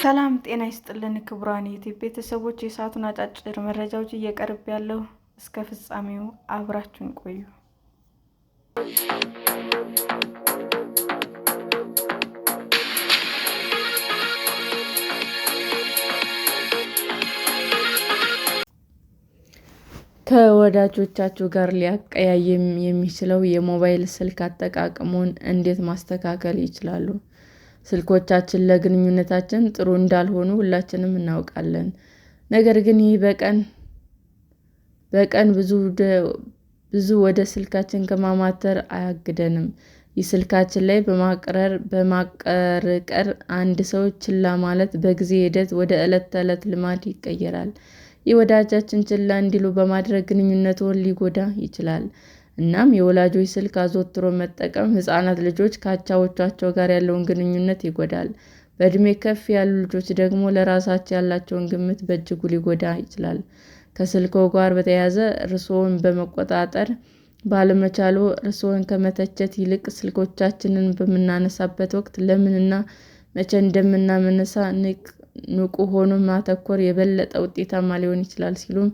ሰላም ጤና ይስጥልን ክቡራን ዩቲዩብ ቤተሰቦች፣ የሰዓቱን አጫጭር መረጃዎች እየቀርብ ያለው እስከ ፍጻሜው አብራችሁን ቆዩ። ከወዳጆቻችሁ ጋር ሊያቀያይም የሚችለው የሞባይል ስልክ አጠቃቀምዎን እንዴት ማስተካከል ይችላሉ? ስልኮቻችን ለግንኙነታችን ጥሩ እንዳልሆኑ ሁላችንም እናውቃለን። ነገር ግን ይህ በቀን ብዙ ወደ ስልካችን ከማማተር አያግደንም። ይህ ስልካችን ላይ በማቀርቀር አንድ ሰው ችላ ማለት በጊዜ ሂደት ወደ ዕለት ተዕለት ልማድ ይቀየራል። ይህ ወዳጃችን ችላ እንዲሉ በማድረግ ግንኙነትዎን ሊጎዳ ይችላል። እናም የወላጆች ስልክ አዘውትሮ መጠቀም ሕፃናት ልጆች ከአቻዎቻቸው ጋር ያለውን ግንኙነት ይጎዳል። በዕድሜ ከፍ ያሉ ልጆች ደግሞ ለራሳቸው ያላቸውን ግምት በእጅጉ ሊጎዳ ይችላል። ከስልክዎ ጋር በተያያዘ ራስዎን በመቆጣጠር ባለመቻልዎ ራስዎን ከመተቸት ይልቅ ስልኮቻችንን በምናነሳበት ወቅት ለምን እና መቼ እንደምናነሳ ንቁ ሆኖ ማተኮር የበለጠ ውጤታማ ሊሆን ይችላል ሲሉም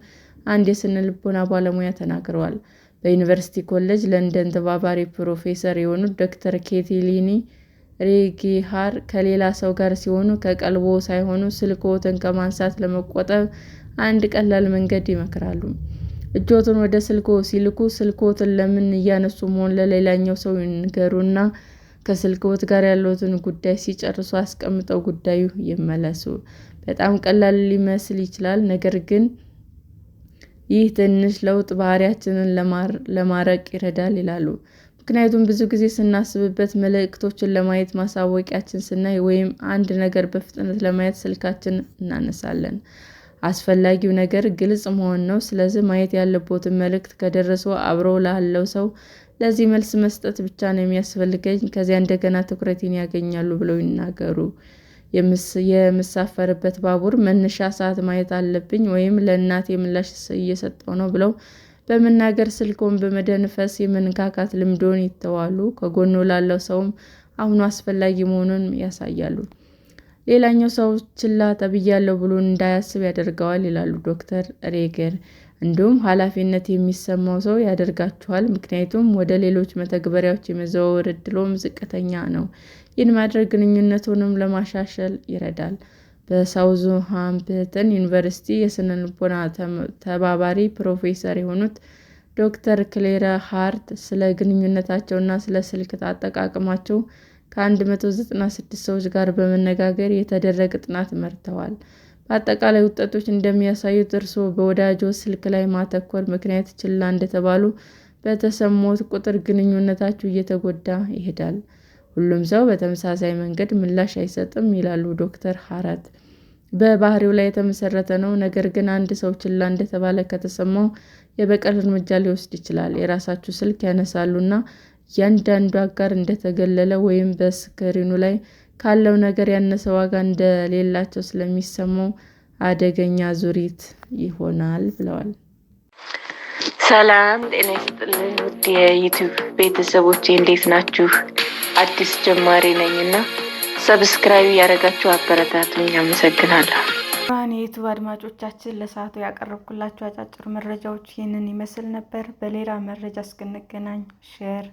አንድ የሥነ-ልቦና ባለሙያ ተናግረዋል። በዩኒቨርሲቲ ኮሌጅ ለንደን ተባባሪ ፕሮፌሰር የሆኑት ዶክተር ኬቲሊን ሬጌሃር ከሌላ ሰው ጋር ሲሆኑ ከቀልብዎ ሳይሆኑ ስልክዎን ከማንሳት ለመቆጠብ አንድ ቀላል መንገድ ይመክራሉ። እጆትን ወደ ስልክዎ ሲልኩ ስልክዎን ለምን እያነሱ መሆኑን ለሌላኛው ሰው ይንገሩና ከስልክዎ ጋር ያለዎትን ጉዳይ ሲጨርሱ አስቀምጠው ጉዳዩ ይመለሱ። በጣም ቀላል ሊመስል ይችላል፣ ነገር ግን ይህ ትንሽ ለውጥ ባህሪያችንን ለማረቅ ይረዳል ይላሉ። ምክንያቱም ብዙ ጊዜ ስናስብበት መልዕክቶችን ለማየት ማሳወቂያዎችን ስናይ ወይም አንድ ነገር በፍጥነት ለማየት ስልካችንን እናነሳለን። አስፈላጊው ነገር ግልጽ መሆን ነው። ስለዚህ ማየት ያለብዎትን መልዕክት ከደረሰዎ አብረው ላለው ሰው ለዚህ መልስ መስጠት ብቻ ነው የሚያስፈልገኝ፣ ከዚያ እንደገና ትኩረቴን ያገኛሉ ብለው ይናገሩ። የምሳፈርበት ባቡር መነሻ ሰዓት ማየት አለብኝ ወይም ለእናቴ ምላሽ እየሰጠሁ ነው ብለው በመናገር ስልክዎን በመደነፍስ የመነካካት ልምድዎን ይተዋሉ። ከጎንዎ ላለው ሰውም አሁኑ አስፈላጊ መሆኑን ያሳያሉ። ሌላኛው ሰው ችላ ተብያለሁ ብሎ እንዳያስብ ያደርገዋል ይላሉ ዶክተር ሬጌር። እንዲሁም ኃላፊነት የሚሰማው ሰው ያደርጋችኋል፣ ምክንያቱም ወደ ሌሎች መተግበሪያዎች የመዘዋወር ዕድልዎም ዝቅተኛ ነው። ይህን ማድረግ ግንኙነትዎን ለማሻሻል ይረዳል። በሳውዝሃምፕተን ዩኒቨርሲቲ የሥነ-ልቦና ተባባሪ ፕሮፌሰር የሆኑት ዶክተር ክሌር ሃርት ስለ ግንኙነታቸውና ስለ ስልክ አጠቃቀማቸው ከ196 ሰዎች ጋር በመነጋገር የተደረገ ጥናት መርተዋል። በአጠቃላይ ውጤቶች እንደሚያሳዩት እርስዎ በወዳጅዎ ስልክ ላይ ማተኮር ምክንያት ችላ እንደተባሉ በተሰማዎት ቁጥር ግንኙነታችሁ እየተጎዳ ይሄዳል። ሁሉም ሰው በተመሳሳይ መንገድ ምላሽ አይሰጥም ይላሉ ዶክተር ሃርት። በባህሪው ላይ የተመሰረተ ነው። ነገር ግን አንድ ሰው ችላ እንደተባለ ከተሰማው የበቀል እርምጃ ሊወስድ ይችላል። የራሳችሁ ስልክ ያነሳሉ እና እያንዳንዱ አጋር እንደተገለለ ወይም በስክሪኑ ላይ ካለው ነገር ያነሰ ዋጋ እንደሌላቸው ስለሚሰማው አደገኛ ዙሪት ይሆናል ብለዋል። ሰላም ጤና ይስጥልን ውድ የዩቲዩብ ቤተሰቦች እንዴት ናችሁ? አዲስ ጀማሪ ነኝና ሰብስክራይብ ያደረጋችሁ አበረታቱኝ። አመሰግናለሁ። የዩቲዩብ አድማጮቻችን ለሰዓቱ ያቀረብኩላችሁ አጫጭር መረጃዎች ይህንን ይመስል ነበር። በሌላ መረጃ እስክንገናኝ ሼር፣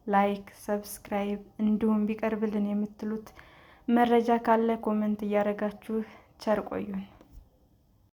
ላይክ፣ ሰብስክራይብ እንዲሁም ቢቀርብልን የምትሉት መረጃ ካለ ኮሜንት እያደረጋችሁ ቸር ቆዩን።